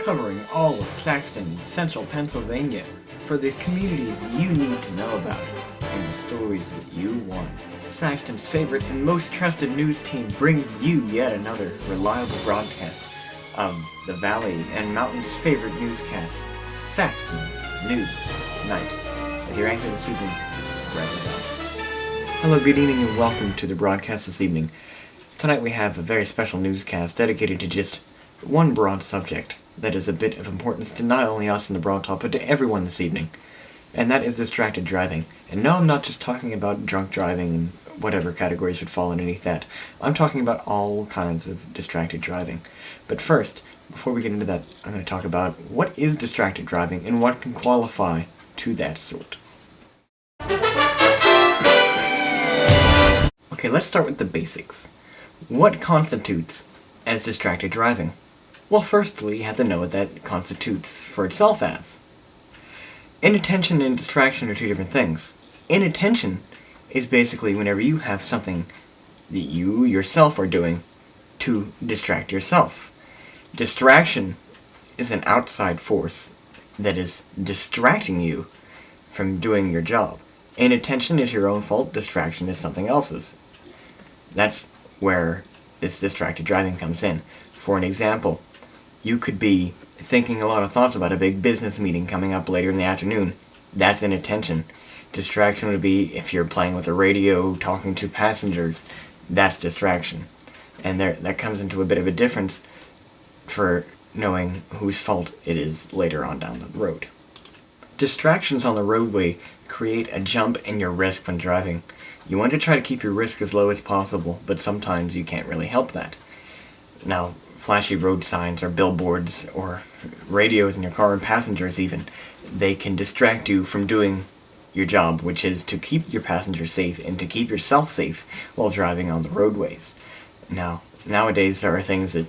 covering all of Saxton and Central Pennsylvania for the communities you need to know about and the stories that you want. Saxton's favorite and most trusted news team brings you yet another reliable broadcast of the Valley and Mountain's favorite newscast, Saxton's News Tonight, with your anchor this evening, Brad Lazar. Hello, good evening, and welcome to the broadcast this evening. Tonight we have a very special newscast dedicated to just one broad subject that is a bit of importance to not only us in the Broad Talk, but to everyone this evening, and that is distracted driving. And no, I'm not just talking about drunk driving and whatever categories would fall underneath that. I'm talking about all kinds of distracted driving. But first, before we get into that, I'm going to talk about what is distracted driving and what can qualify to that sort. Okay, let's start with the basics. What constitutes as distracted driving? Well, firstly, you have to know what that constitutes for itself as. Inattention and distraction are two different things. Inattention is basically whenever you have something that you yourself are doing to distract yourself. Distraction is an outside force that is distracting you from doing your job. Inattention is your own fault, distraction is something else's. That's where this distracted driving comes in. For an example, you could be thinking a lot of thoughts about a big business meeting coming up later in the afternoon. That's inattention. Distraction would be if you're playing with the radio, talking to passengers. That's distraction. And that comes into a bit of a difference for knowing whose fault it is later on down the road. Distractions on the roadway create a jump in your risk when driving. You want to try to keep your risk as low as possible, but sometimes you can't really help that. Now, flashy road signs or billboards or radios in your car and passengers even, they can distract you from doing your job, which is to keep your passengers safe and to keep yourself safe while driving on the roadways. Now, nowadays there are things that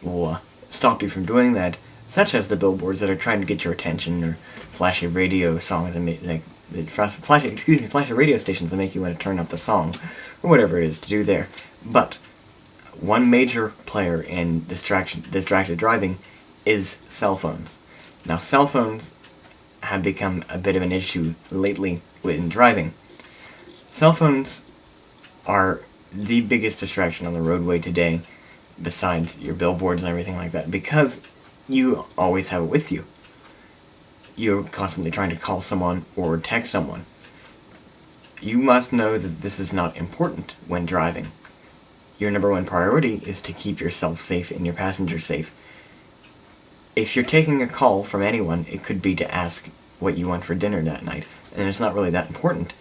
will stop you from doing that, such as the billboards that are trying to get your attention, or flashy radio songs that flashy radio stations that make you want to turn up the song, or whatever it is to do there. But one major player in distracted driving is cell phones. Now, cell phones have become a bit of an issue lately in driving. Cell phones are the biggest distraction on the roadway today, besides your billboards and everything like that, because you always have it with you. You're constantly trying to call someone or text someone. You must know that this is not important when driving. Your number one priority is to keep yourself safe and your passengers safe. If you're taking a call from anyone, it could be to ask what you want for dinner that night, and it's not really that important.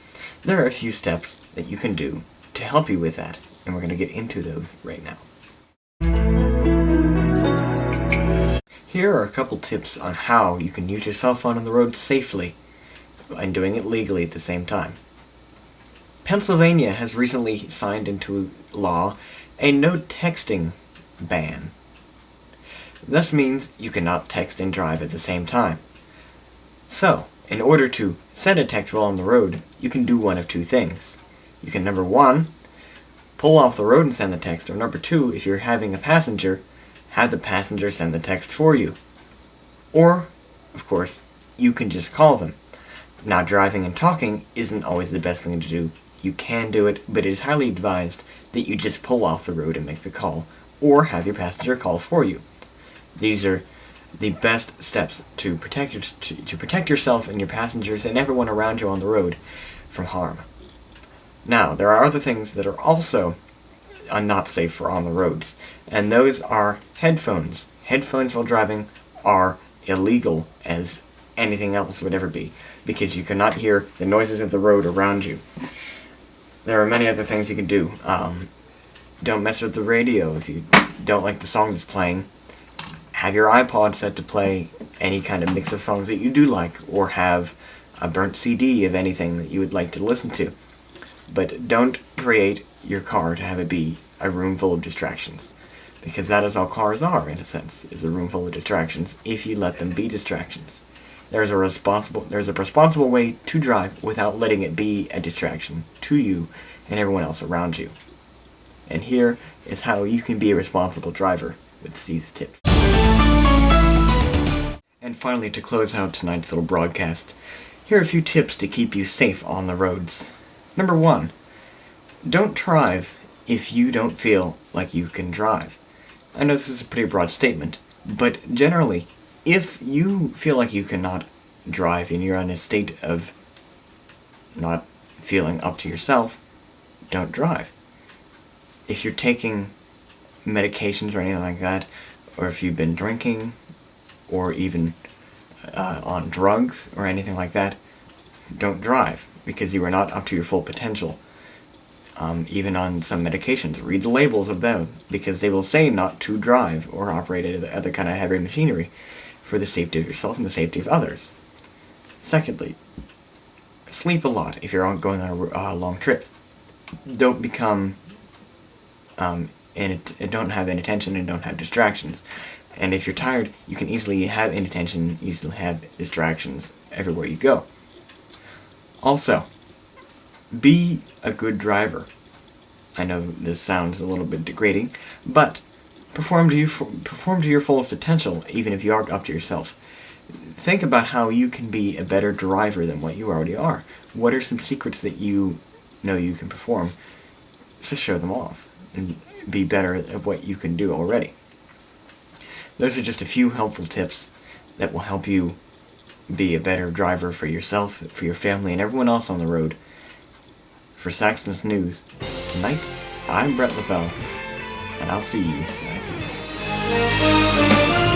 There are a few steps that you can do to help you with that, and we're going to get into those right now. Here are a couple tips on how you can use your cell phone on the road safely and doing it legally at the same time. Pennsylvania has recently signed into law a no texting ban. This means you cannot text and drive at the same time. So, in order to send a text while on the road, you can do one of two things. You can, number one, pull off the road and send the text, or number two, if you're having a passenger, have the passenger send the text for you. Or, of course, you can just call them. Now, driving and talking isn't always the best thing to do. You can do it, but it is highly advised that you just pull off the road and make the call, or have your passenger call for you. These are the best steps to protect yourself and your passengers and everyone around you on the road from harm. Now, there are other things that are also not safe for on the roads, and those are headphones. Headphones while driving are illegal as anything else would ever be, because you cannot hear the noises of the road around you. There are many other things you can do. Don't mess with the radio if you don't like the song that's playing. Have your iPod set to play any kind of mix of songs that you do like, or have a burnt CD of anything that you would like to listen to. But don't create your car to have it be a room full of distractions, because that is all cars are, in a sense, is a room full of distractions if you let them be distractions. There's a responsible way to drive without letting it be a distraction to you and everyone else around you. And here is how you can be a responsible driver with these tips. And finally, to close out tonight's little broadcast, here are a few tips to keep you safe on the roads. Number 1, don't drive if you don't feel like you can drive. I know this is a pretty broad statement, but generally, if you feel like you cannot drive and you're in a state of not feeling up to yourself, don't drive. If you're taking medications or anything like that, or if you've been drinking, or even on drugs or anything like that, don't drive, because you are not up to your full potential. Even on some medications, read the labels of them, because they will say not to drive or operate other kind of heavy machinery for the safety of yourself and the safety of others. Secondly, sleep a lot if you're going on a long trip. Don't become don't have inattention and don't have distractions. And if you're tired, you can easily have inattention, easily have distractions everywhere you go. Also, be a good driver. I know this sounds a little bit degrading, but perform to your fullest potential, even if you aren't up to yourself. Think about how you can be a better driver than what you already are. What are some secrets that you know you can perform? Just show them off and be better at what you can do already. Those are just a few helpful tips that will help you be a better driver for yourself, for your family, and everyone else on the road. For Saxon's News, tonight, I'm Brett LaFell, and I'll see you when I see you.